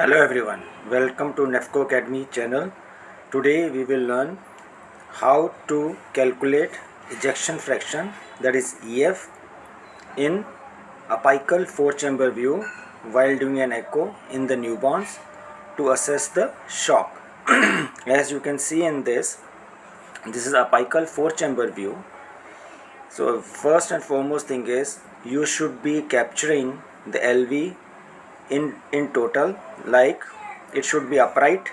Hello everyone, welcome to NEFCO Academy channel. Today we will learn how to calculate ejection fraction, that is EF, in apical 4-chamber view while doing an echo in the newborns to assess the shock. As you can see in this is apical 4-chamber view. So first and foremost thing is you should be capturing the LV in total, like it should be upright,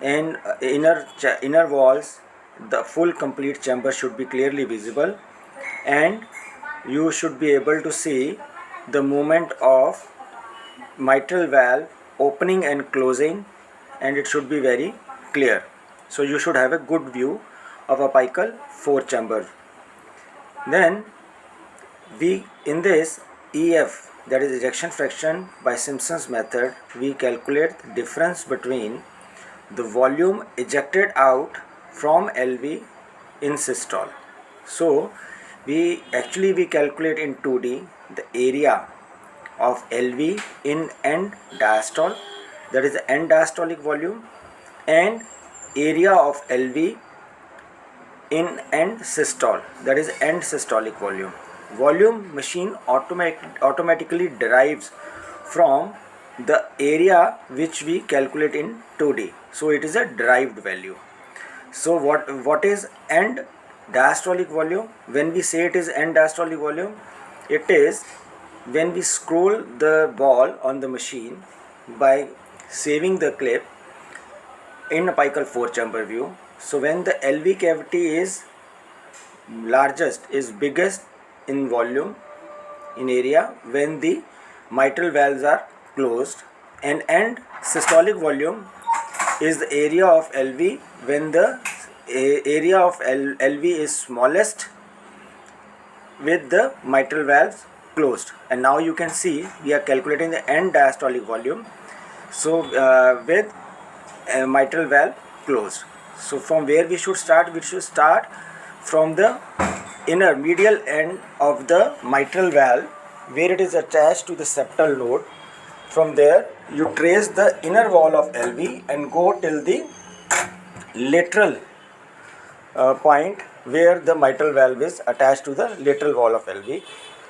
and inner walls, the full complete chamber should be clearly visible, and you should be able to see the movement of mitral valve opening and closing, and it should be very clear. So you should have a good view of apical 4-chamber. Then we, in this EF, that is ejection fraction by Simpson's method, we calculate the difference between the volume ejected out from LV in systole. So we calculate in 2D the area of LV in end diastole, that is the end diastolic volume, and area of LV in end systole, that is end systolic volume. Volume machine automatically derives from the area which we calculate in 2D. So it is a derived value. So what is end diastolic volume? When we say it is end diastolic volume, it is when we scroll the ball on the machine by saving the clip in apical 4-chamber view. So when the LV cavity is biggest in volume, in area, when the mitral valves are closed, and end systolic volume is the area of LV when the area of LV is smallest with the mitral valves closed. And now you can see we are calculating the end diastolic volume, so with mitral valve closed. So from where we should start? We should start from the inner medial end of the mitral valve where it is attached to the septal node. From there you trace the inner wall of LV and go till the lateral point where the mitral valve is attached to the lateral wall of LV.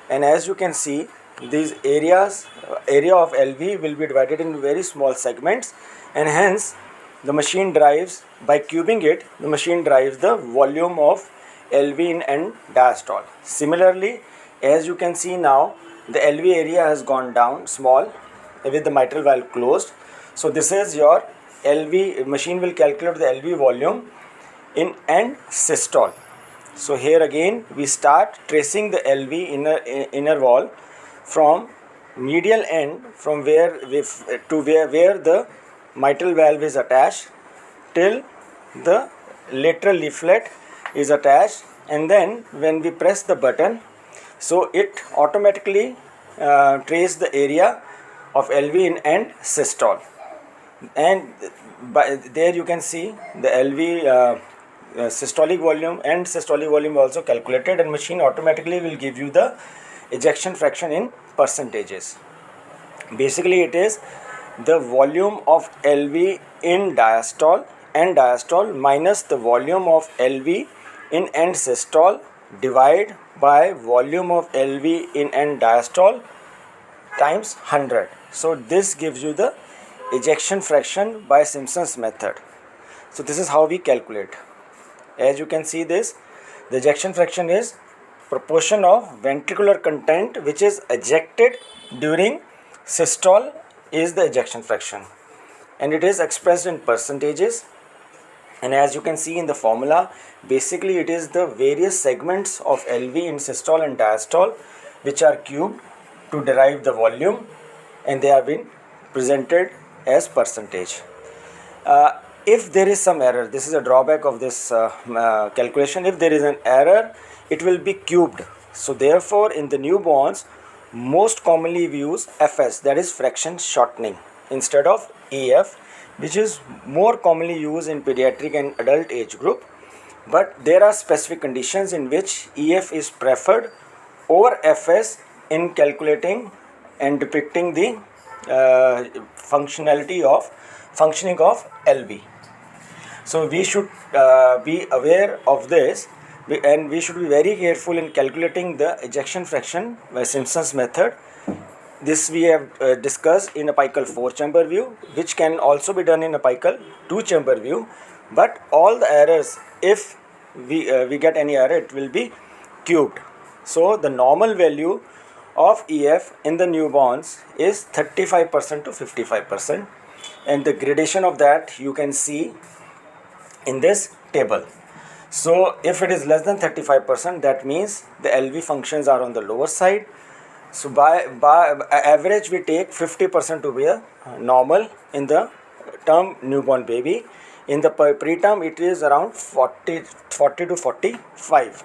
And as you can see, these area of LV will be divided into very small segments, and hence the machine drives, by cubing it, the machine drives the volume of LV in end diastole. Similarly, as you can see now, the LV area has gone down small with the mitral valve closed. So this is your LV, machine will calculate the LV volume in end systole. So here again we start tracing the LV inner wall from medial end, from where the mitral valve is attached till the lateral leaflet is attached, and then when we press the button, so it automatically traces the area of LV in end systole. And by there you can see the LV systolic volume and systolic volume also calculated, and machine automatically will give you the ejection fraction in percentages. Basically it is the volume of LV in diastole minus the volume of LV in end systole divide by volume of LV in end diastole times 100. So this gives you the ejection fraction by Simpson's method. So this is how we calculate. As you can see this, the ejection fraction is proportion of ventricular content which is ejected during systole is the ejection fraction, and it is expressed in percentages. And as you can see in the formula, basically it is the various segments of LV in systole and diastole which are cubed to derive the volume, and they have been presented as percentage. If there is some error, this is a drawback of this calculation. If there is an error, it will be cubed. So therefore in the newborns, most commonly we use FS, that is fraction shortening, instead of EF, which is more commonly used in pediatric and adult age group. But there are specific conditions in which EF is preferred over FS in calculating and depicting the functioning of LV. So we should be aware of this, and we should be very careful in calculating the ejection fraction by Simpson's method. This we have discussed in apical 4-chamber view, which can also be done in apical 2-chamber view. But all the errors, if we get any error, it will be cubed. So the normal value of EF in the newborns is 35% to 55%, and the gradation of that you can see in this table. So if it is less than 35%, that means the LV functions are on the lower side. So by average we take 50% to be a normal in the term newborn baby. In the preterm it is around 40 to 45.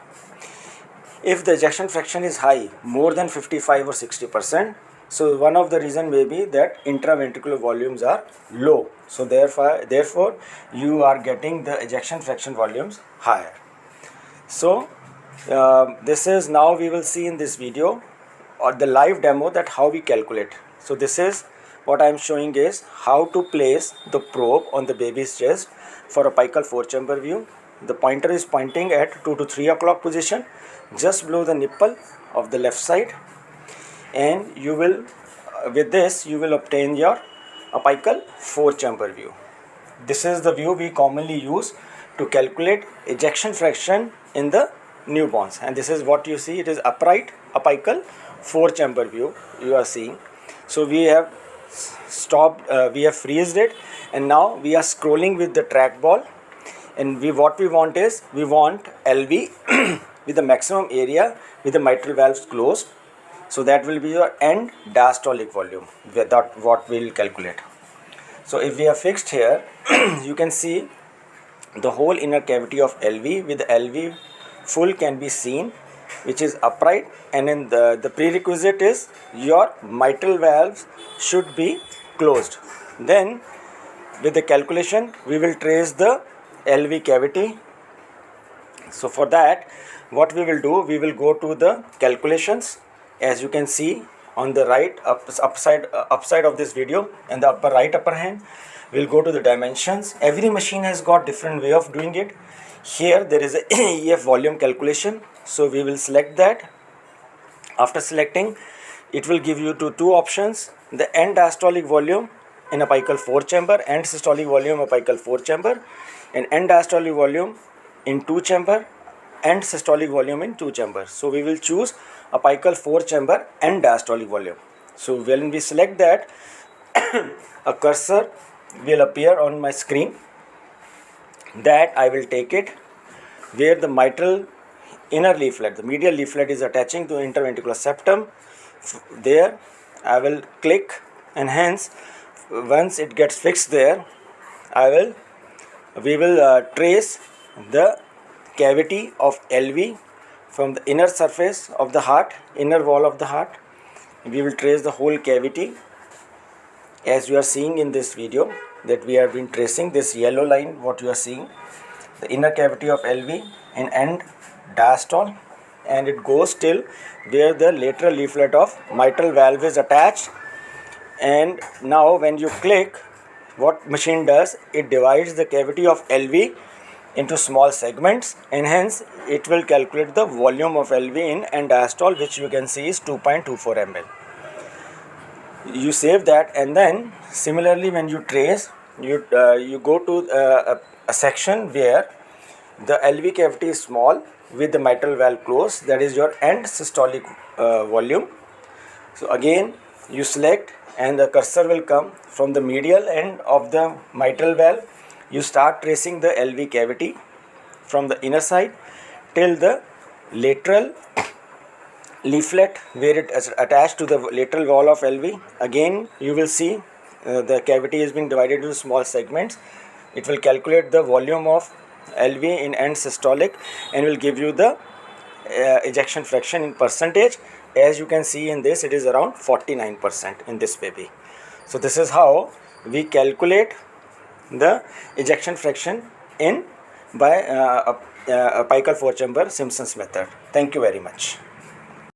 If the ejection fraction is high, more than 55 or 60%, so one of the reason may be that intraventricular volumes are low. So therefore you are getting the ejection fraction volumes higher. So this is, now we will see in this video or the live demo that how we calculate. So this is what I am showing is how to place the probe on the baby's chest for apical 4-chamber view. The pointer is pointing at 2 to 3 o'clock position, just below the nipple of the left side, and you will with this you will obtain your apical 4-chamber view. This is the view we commonly use to calculate ejection fraction in the newborns, and this is what you see. It is upright apical 4-chamber view you are seeing. So we have stopped, we have freezed it, and now we are scrolling with the trackball, and what we want is we want LV with the maximum area with the mitral valves closed. So that will be your end diastolic volume, that what we will calculate. So if we are fixed here, you can see the whole inner cavity of LV with the LV full can be seen, which is upright, and in the prerequisite is your mitral valves should be closed. Then with the calculation we will trace the LV cavity. So for that, what we will do, we will go to the calculations. As you can see on the right upside of this video, and the upper hand, we'll go to the dimensions. Every machine has got different way of doing it. Here there is a EF volume calculation, so we will select that. After selecting, it will give you two options: the end diastolic volume in apical 4-chamber, end systolic volume apical 4-chamber, and end diastolic volume in 2-chamber, end systolic volume in 2-chamber. So we will choose apical 4-chamber end diastolic volume. So when we select that, a cursor will appear on my screen that I will take it where the mitral inner leaflet, the medial leaflet, is attaching to interventricular septum. There I will click, and hence once it gets fixed there, we will trace the cavity of LV from the inner surface of the heart, inner wall of the heart. We will trace the whole cavity as you are seeing in this video, that we have been tracing this yellow line, what you are seeing, the inner cavity of LV and end diastole, and it goes till where the lateral leaflet of mitral valve is attached. And now when you click, what machine does, it divides the cavity of LV into small segments, and hence it will calculate the volume of LV in end diastole, which you can see is 2.24 ml. You save that, and then similarly when you trace, you go to a section where the LV cavity is small with the mitral valve closed, that is your end systolic volume. So again you select, and the cursor will come from the medial end of the mitral valve. You start tracing the LV cavity from the inner side till the lateral leaflet where it is attached to the lateral wall of LV. Again you will see the cavity is being divided into small segments. It will calculate the volume of LV in end systolic and will give you the ejection fraction in percentage. As you can see in this, it is around 49% in this baby. So this is how we calculate the ejection fraction in by apical 4-chamber Simpson's method. Thank you very much.